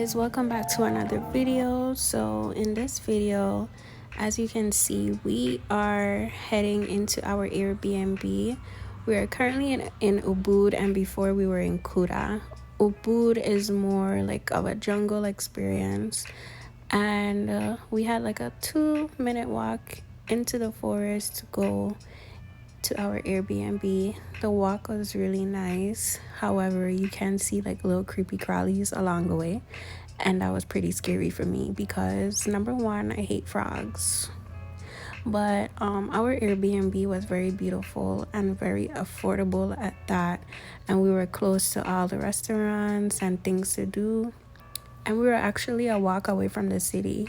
guys, welcome back to another video. So in this video, as you can see, we are heading into our Airbnb. We are currently in Ubud, and before we were in Kuta. Ubud is more like of a jungle experience, and we had like a 2-minute walk into the forest to go to our Airbnb. The walk was really nice. However, you can see like little creepy crawlies along the way, and that was pretty scary for me because number one, I hate frogs. But our Airbnb was very beautiful and very affordable at that, and we were close to all the restaurants and things to do, and we were actually a walk away from the city.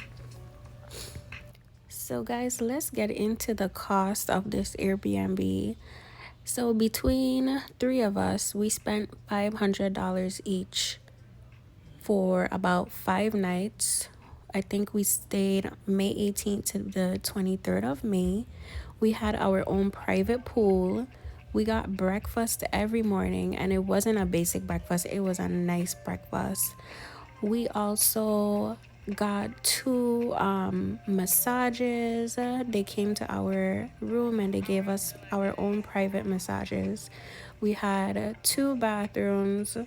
So guys, let's get into the cost of this Airbnb. So between three of us, we spent $500 each for about 5 nights. I think we stayed May 18th to the 23rd of May. We had our own private pool. We got breakfast every morning, and it wasn't a basic breakfast, it was a nice breakfast. We also got two massages. They came to our room and they gave us our own private massages. We had 2 bathrooms,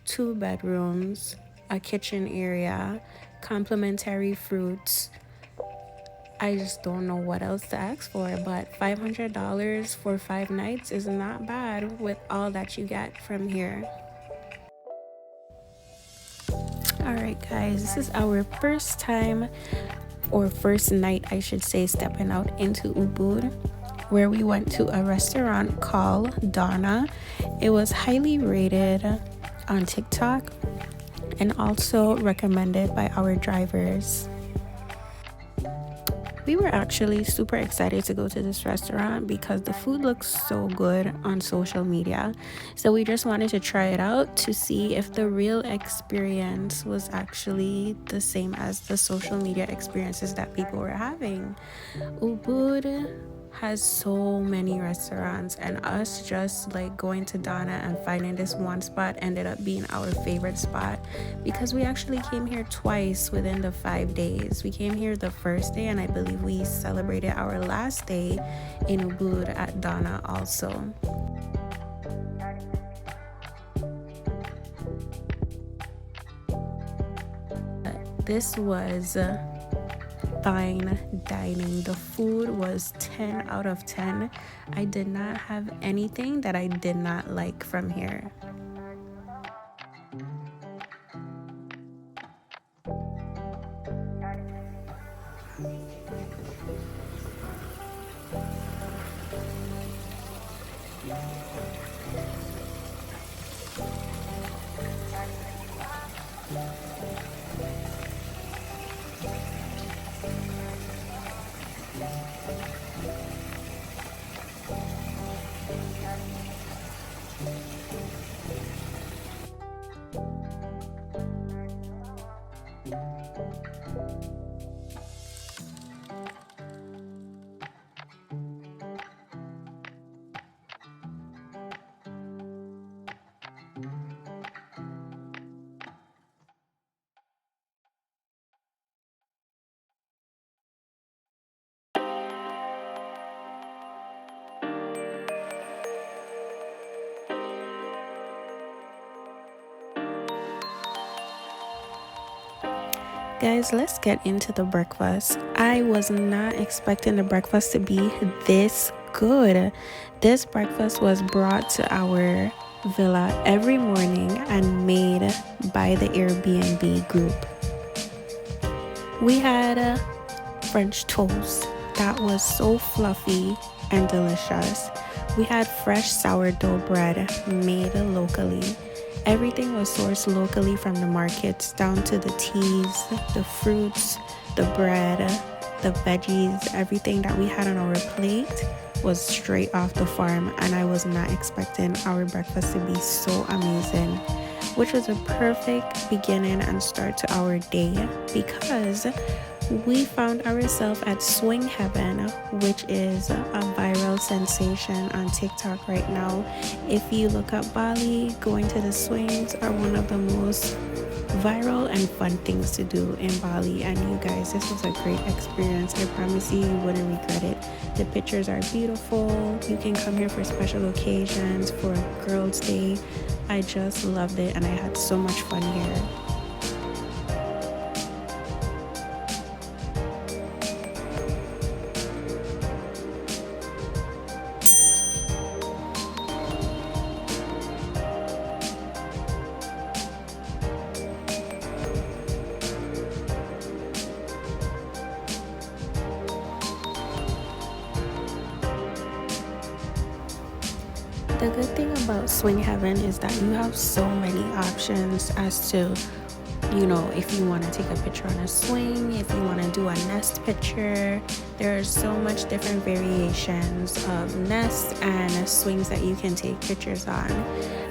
2 bedrooms, a kitchen area, complimentary fruits. I just don't know what else to ask for, but $500 for 5 nights is not bad with all that you get from here. Alright guys, this is our first time, or first night I should say, stepping out into Ubud, where we went to a restaurant called Donna. It was highly rated on TikTok and also recommended by our drivers. We were actually super excited to go to this restaurant because the food looks so good on social media. So we just wanted to try it out to see if the real experience was actually the same as the social media experiences that people were having. Ubud has so many restaurants, and us just like going to Donna and finding this one spot ended up being our favorite spot because we actually came here twice within the 5 days. We came here the first day, and I believe we celebrated our last day in Ubud at Donna also. This was fine dining. The food was 10 out of 10. I did not have anything that I did not like from here. Guys, let's get into the breakfast. I was not expecting the breakfast to be this good. This breakfast was brought to our villa every morning and made by the Airbnb group. We had French toast that was so fluffy and delicious. We had fresh sourdough bread made locally. Everything was sourced locally from the markets, down to the teas, the fruits, the bread, the veggies. Everything that we had on our plate was straight off the farm, and I was not expecting our breakfast to be so amazing, which was a perfect beginning and start to our day because we found ourselves at Swing Heaven, which is a viral sensation on TikTok right now. If you look up Bali, going to the swings are one of the most viral and fun things to do in Bali. And you guys, this was a great experience. I promise you, you wouldn't regret it. The pictures are beautiful. You can come here for special occasions, for Girls' Day. I just loved it and I had so much fun here. The good thing about Swing Heaven is that you have so many options as to, if you want to take a picture on a swing, if you want to do a nest picture. There are so much different variations of nests and swings that you can take pictures on.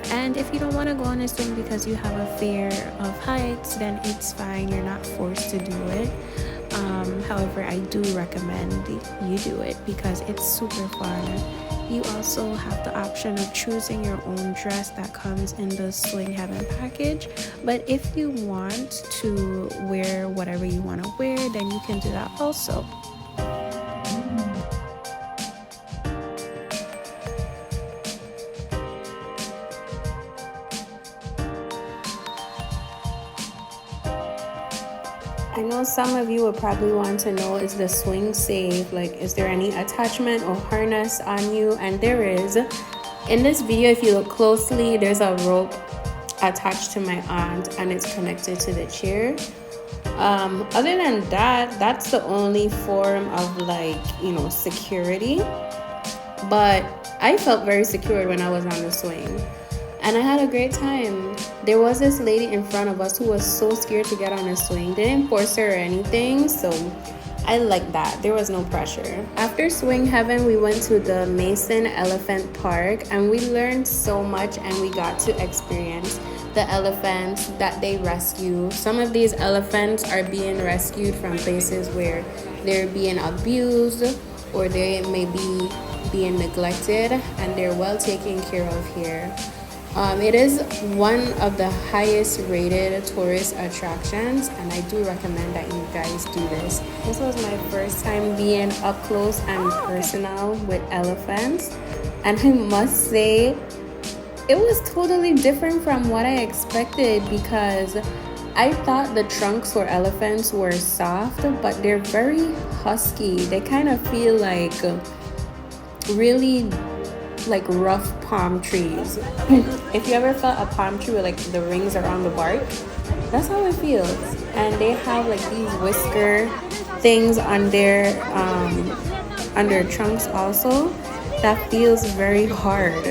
And if you don't want to go on a swing because you have a fear of heights, then it's fine. You're not forced to do it. However, I do recommend you do it because it's super fun. You also have the option of choosing your own dress that comes in the Swing Heaven package. But if you want to wear whatever you want to wear, then you can do that also. I know some of you would probably want to know, is the swing safe? Like, is there any attachment or harness on you? And there is. In this video, if you look closely, there's a rope attached to my arms and it's connected to the chair. Other than that, that's the only form of security. But I felt very secure when I was on the swing. And I had a great time. There was this lady in front of us who was so scared to get on a swing. They didn't force her or anything, so I like that. There was no pressure. After Swing Heaven, we went to the Mason Elephant Park and we learned so much and we got to experience the elephants that they rescue. Some of these elephants are being rescued from places where they're being abused or they may be being neglected, and they're well taken care of here. It is one of the highest rated tourist attractions, and I do recommend that you guys do this. This was my first time being up close and personal with elephants, and I must say it was totally different from what I expected, because I thought the trunks for elephants were soft, but they're very husky. They kind of feel like really rough palm trees. If you ever felt a palm tree with the rings around the bark, that's how it feels. And they have these whisker things on their trunks also that feels very hard.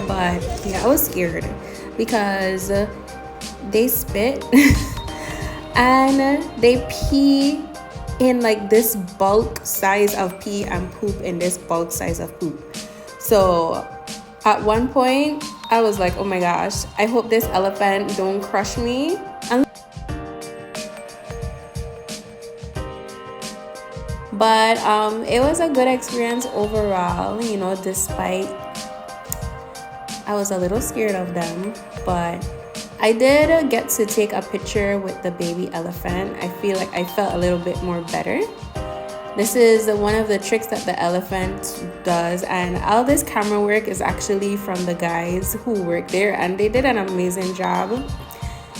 But yeah, I was scared because they spit and they pee in this bulk size of pee and poop in this bulk size of poop. So at one point I was like, oh my gosh, I hope this elephant don't crush me. But it was a good experience overall, despite I was a little scared of them. But I did get to take a picture with the baby elephant. I feel like I felt a little bit more better. This is one of the tricks that the elephant does, and all this camera work is actually from the guys who work there, and they did an amazing job.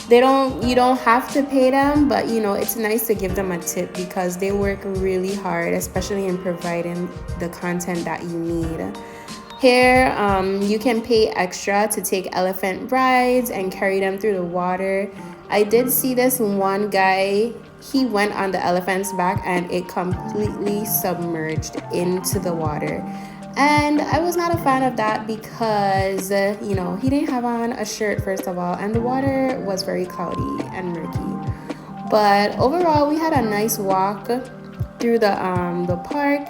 You don't have to pay them, but it's nice to give them a tip because they work really hard, especially in providing the content that you need. Here, you can pay extra to take elephant rides and carry them through the water. I did see this one guy, he went on the elephant's back and it completely submerged into the water. And I was not a fan of that because, he didn't have on a shirt, first of all, and the water was very cloudy and murky. But overall, we had a nice walk through the park.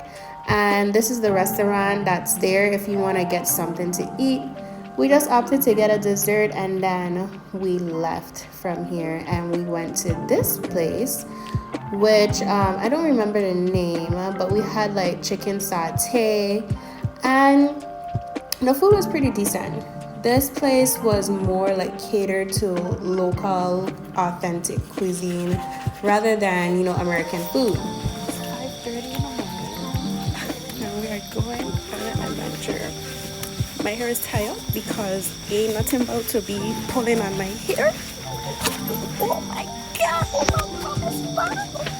And this is the restaurant that's there if you want to get something to eat. We just opted to get a dessert and then we left from here and we went to this place, which I don't remember the name, but we had chicken satay and the food was pretty decent. This place was more like catered to local, authentic cuisine rather than, American food. It's 5:30 in the morning, and we are going on an adventure. My hair is tied up because ain't nothing about to be pulling on my hair. Oh my god! Oh my god!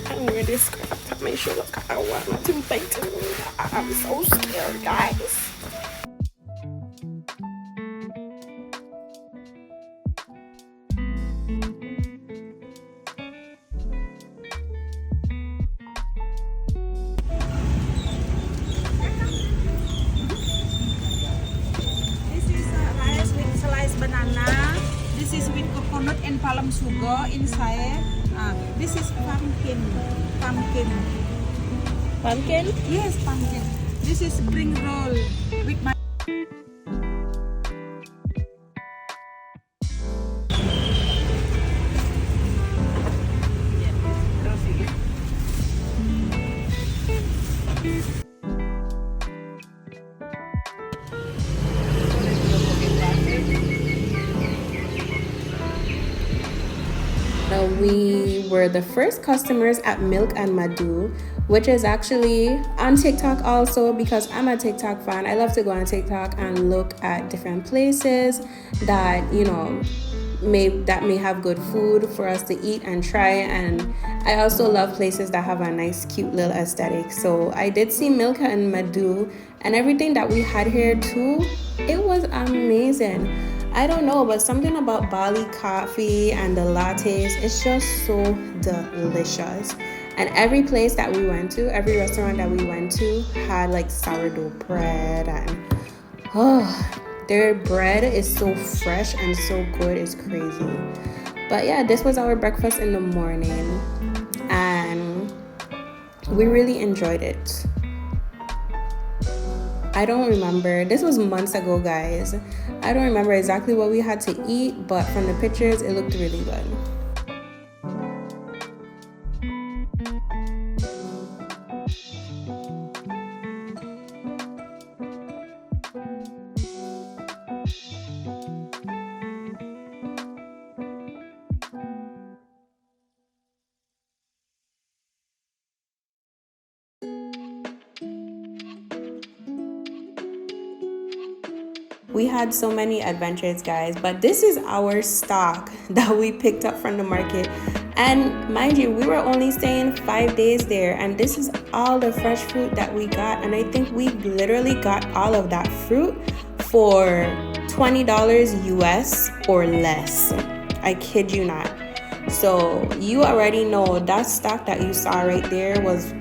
I'm wearing this skirt up top my shoulder because I want nothing biting me. I'm so scared, guys. This is rice with sliced banana. This is with coconut and palm sugar inside. This is pumpkin. Pumpkin. Pumpkin? Yes, pumpkin. This is spring roll with my. We were the first customers at Milk and Madhu, which is actually on TikTok also because I'm a TikTok fan. I love to go on TikTok and look at different places that, may have good food for us to eat and try. And I also love places that have a nice cute little aesthetic. So I did see Milk and Madhu, and everything that we had here too, it was amazing. I don't know, but something about Bali coffee and the lattes, it's just so delicious. And every place that we went to, every restaurant that we went to had like sourdough bread, and their bread is so fresh and so good, it's crazy. But yeah, this was our breakfast in the morning, and we really enjoyed it. I don't remember. This was months ago, guys. I don't remember exactly what we had to eat, but from the pictures, it looked really good. We had so many adventures, guys, but this is our stock that we picked up from the market. And mind you, we were only staying 5 days there, and this is all the fresh fruit that we got. And I think we literally got all of that fruit for $20 US or less. I kid you not. So you already know that stock that you saw right there was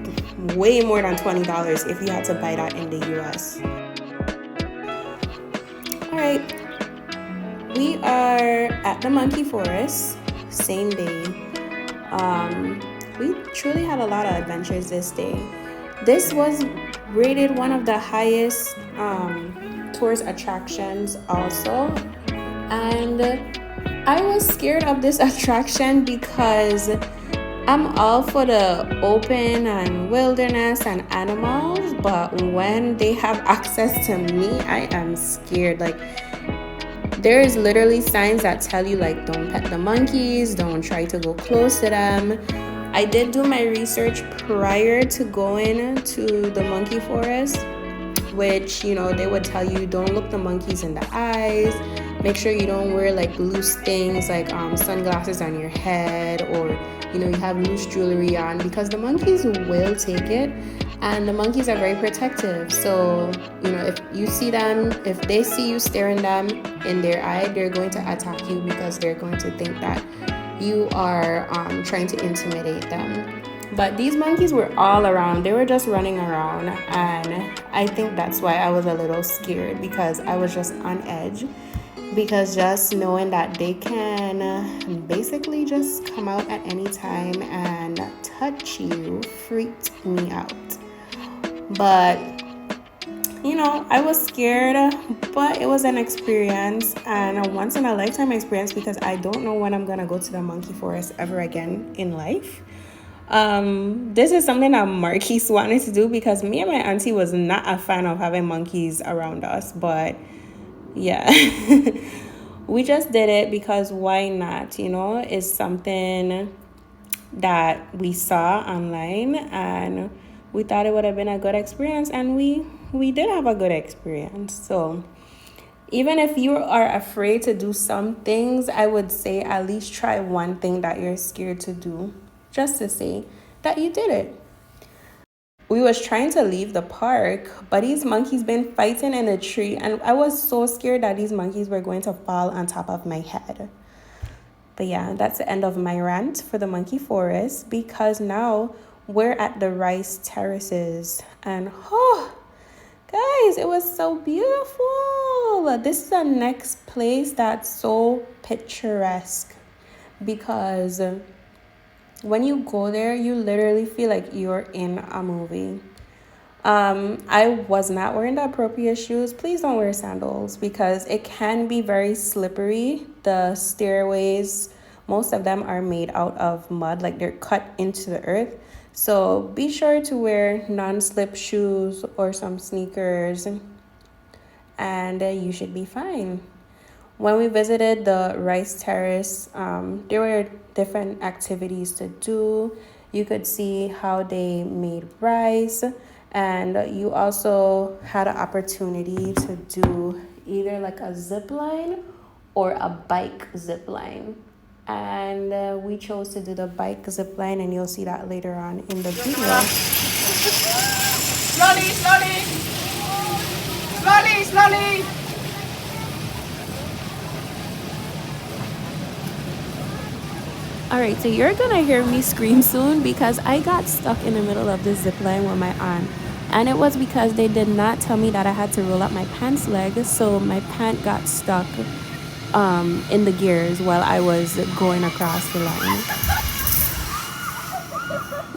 way more than $20 if you had to buy that in the US. Alright, we are at the monkey forest, same day. We truly had a lot of adventures this day. This was rated one of the highest tourist attractions also. And I was scared of this attraction because I'm all for the open and wilderness and animals, but when they have access to me, I am scared. Like, there is literally signs that tell you, like, don't pet the monkeys, don't try to go close to them. I did do my research prior to going to the monkey forest, which, they would tell you don't look the monkeys in the eyes. Make sure you don't wear like loose things like sunglasses on your head, or you have loose jewelry on, because the monkeys will take it, and the monkeys are very protective. So if you see them, if they see you staring them in their eye, they're going to attack you because they're going to think that you are trying to intimidate them. But these monkeys were all around. They were just running around, and I think that's why I was a little scared, because I was just on edge, because just knowing that they can basically just come out at any time and touch you freaked me out. But I was scared, but it was an experience, and a once in a lifetime experience, because I don't know when I'm gonna go to the monkey forest ever again in life. This is something that Marquise wanted to do because me and my auntie was not a fan of having monkeys around us, but yeah. We just did it because why not? It's something that we saw online and we thought it would have been a good experience, and we did have a good experience. So even if you are afraid to do some things, I would say at least try one thing that you're scared to do, just to say that you did it. We was trying to leave the park, but these monkeys been fighting in a tree, and I was so scared that these monkeys were going to fall on top of my head. But yeah, that's the end of my rant for the monkey forest, because now we're at the rice terraces, and oh guys, it was so beautiful. This is the next place that's so picturesque, because when you go there, you literally feel like you're in a movie. I was not wearing the appropriate shoes. Please don't wear sandals because it can be very slippery. The stairways, most of them are made out of mud, like they're cut into the earth. So be sure to wear non-slip shoes or some sneakers, and you should be fine. When we visited the rice terrace, there were different activities to do. You could see how they made rice, and you also had an opportunity to do either like a zip line or a bike zip line. And we chose to do the bike zip line, and you'll see that later on in the video. Slowly, slowly. Slowly, slowly. Alright, so you're gonna hear me scream soon because I got stuck in the middle of this zip line with my aunt. And it was because they did not tell me that I had to roll up my pants leg, so my pant got stuck in the gears while I was going across the line.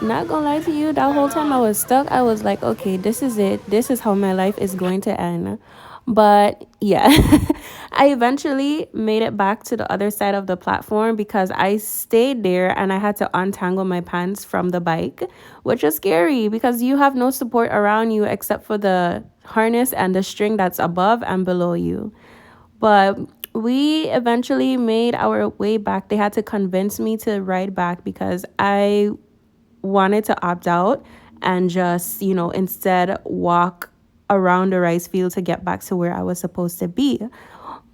Not gonna lie to you, that whole time I was stuck, I was like, okay, this is it. This is how my life is going to end. But yeah, I eventually made it back to the other side of the platform because I stayed there and I had to untangle my pants from the bike, which is scary because you have no support around you except for the harness and the string that's above and below you. But we eventually made our way back. They had to convince me to ride back because I wanted to opt out and just, instead walk around the rice field to get back to where I was supposed to be.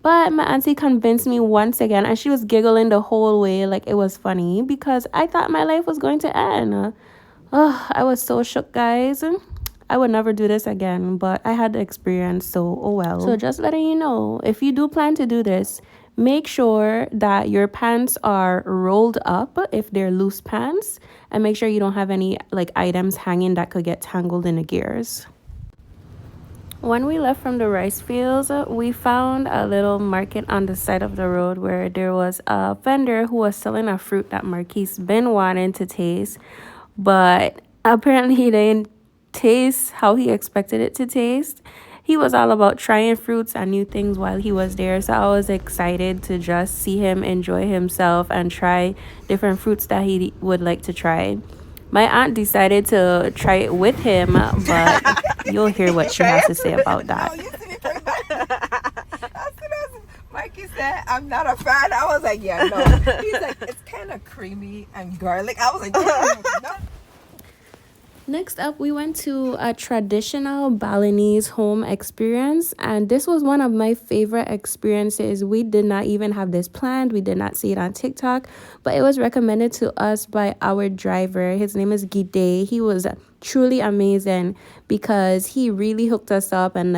But my auntie convinced me once again, and she was giggling the whole way like it was funny because I thought my life was going to end. I was so shook, guys. I would never do this again, but I had the experience, so oh well. So just letting you know, if you do plan to do this, make sure that your pants are rolled up if they're loose pants, and make sure you don't have any like items hanging that could get tangled in the gears. When we left from the rice fields, we found a little market on the side of the road where there was a vendor who was selling a fruit that Marquise been wanting to taste, but apparently he didn't taste how he expected it to taste. He was all about trying fruits and new things while he was there, so I was excited to just see him enjoy himself and try different fruits that he would like to try. My aunt decided to try it with him, but you'll hear what she has to say about that. Mikey said, I'm not a fan. I was like, yeah, no. He's like, it's kind of creamy and garlic. I was like, no. Next up, we went to a traditional Balinese home experience, and this was one of my favorite experiences. We did not even have this planned. We did not see it on TikTok, but it was recommended to us by our driver. His name is Gide. He was truly amazing because he really hooked us up, and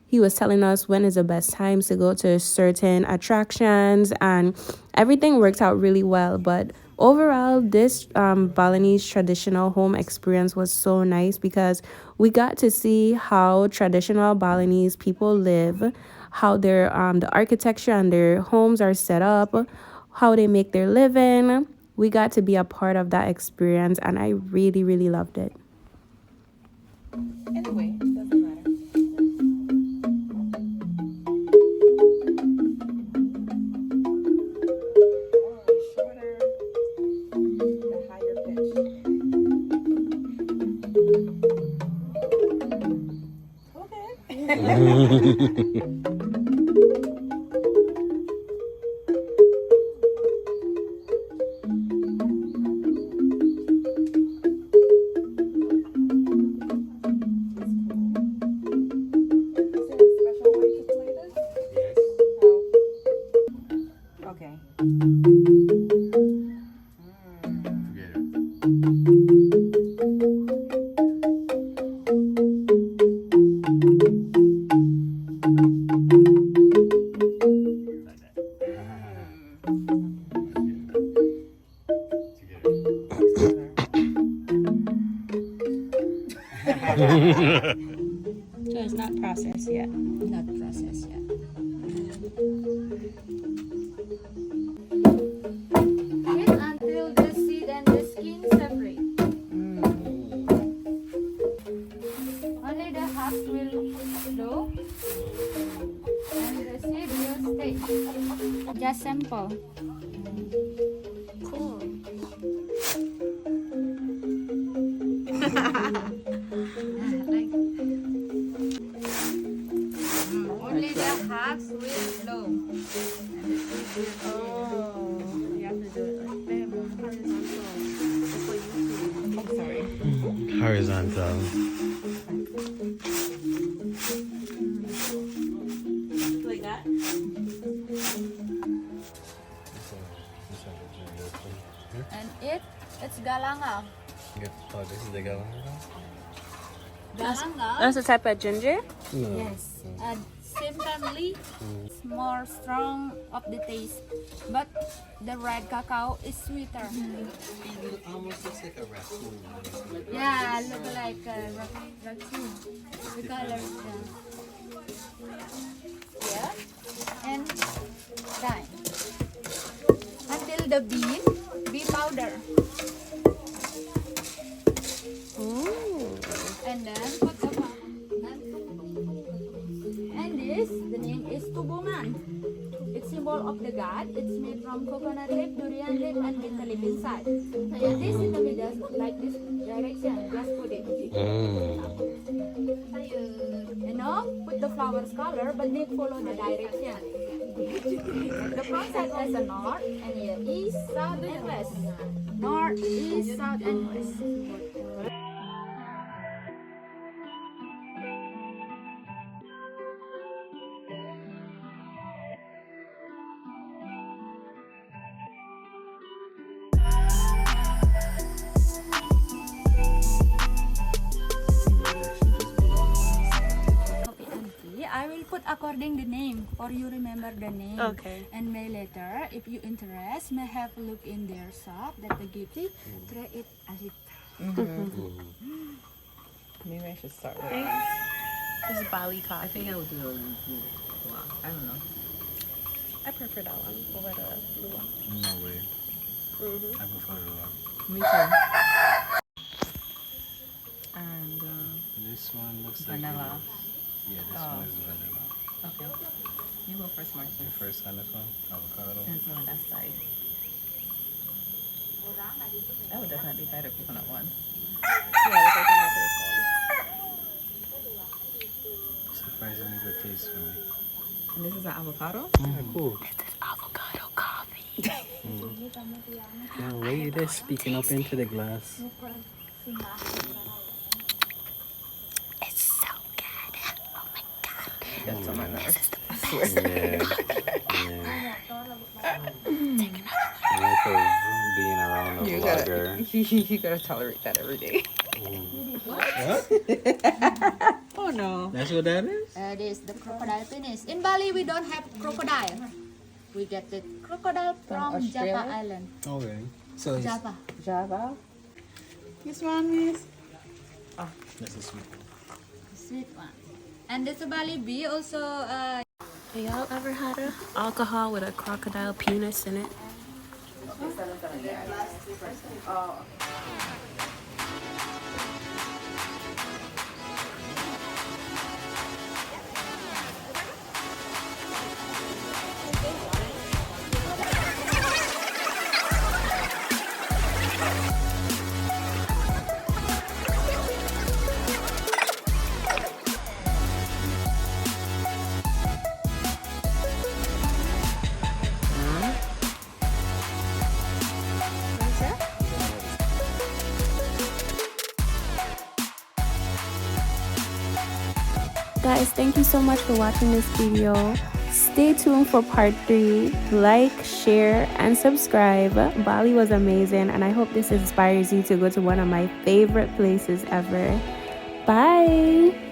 he was telling us when is the best times to go to certain attractions, and everything worked out really well. But overall, this Balinese traditional home experience was so nice because we got to see how traditional Balinese people live, how their the architecture and their homes are set up, how they make their living. We got to be a part of that experience, and I really, really loved it. Anyway, doesn't matter. Shorter, the higher pitch. Okay. So it's not processed yet. Not processed yet. Heat until the seed and the skin separate. Only the husk will flow and the seed will stay. Just simple. Cool. Only the husk will flow. Oh, you have to do it like that, horizontal. I'm sorry. Horizontal. Like that? And it's galangal. Oh, this is the galangal? Galangal. That's a type of ginger? No. Yes. Same family. It's more strong of the taste, but the red cacao is sweeter. It almost looks like a raccoon. Yeah, look like a raccoon. The color. Yeah. And dye. Until the bee powder. Ooh. And then put the and this, the name is tubungan. It's symbol of the god. It's made from coconut leaf, durian leaf, and bitter leaf inside. And this in the middle, like this direction, just put it. You know, put the flowers color, but then follow the direction. The front side has a north, and here east, south, and west. North, east, south, and west. I will put according the name or you remember the name. Okay. And may later, if you interest, may have a look in their shop that the gifty try it as it. Maybe I should start with This is Bali I coffee. think I would do the blue one. I don't know. I prefer that one over the blue one. No way. I prefer the one. Me too. And This one looks like vanilla. Yeah, this Oh. one is vanilla. Okay. You go first, Martin. The first on this one, avocado. Since you're on that side. I would definitely buy the coconut one. Yeah, the coconut taste one. Surprisingly good taste for me. And this is an avocado? Cool. This is avocado coffee. Can't wait. It is speaking up into the glass. It's so good. Oh my god. That's on my This nerves. is the I swear. Yeah. Yeah, for being around a You vlogger. you gotta tolerate that every day. What? Oh no. That's what that is? It is the crocodile penis. In Bali, we don't have crocodile. We get the crocodile from Australia? Java Island. Okay. So it's, Java. Java. This one is that's a sweet one. Sweet one. And this Bali bee also. Have y'all ever had a alcohol with a crocodile penis in it? guys, thank you so much for watching this video. Stay tuned for part 3. Like, share, and subscribe. Bali was amazing, and I hope this inspires you to go to one of my favorite places ever. Bye.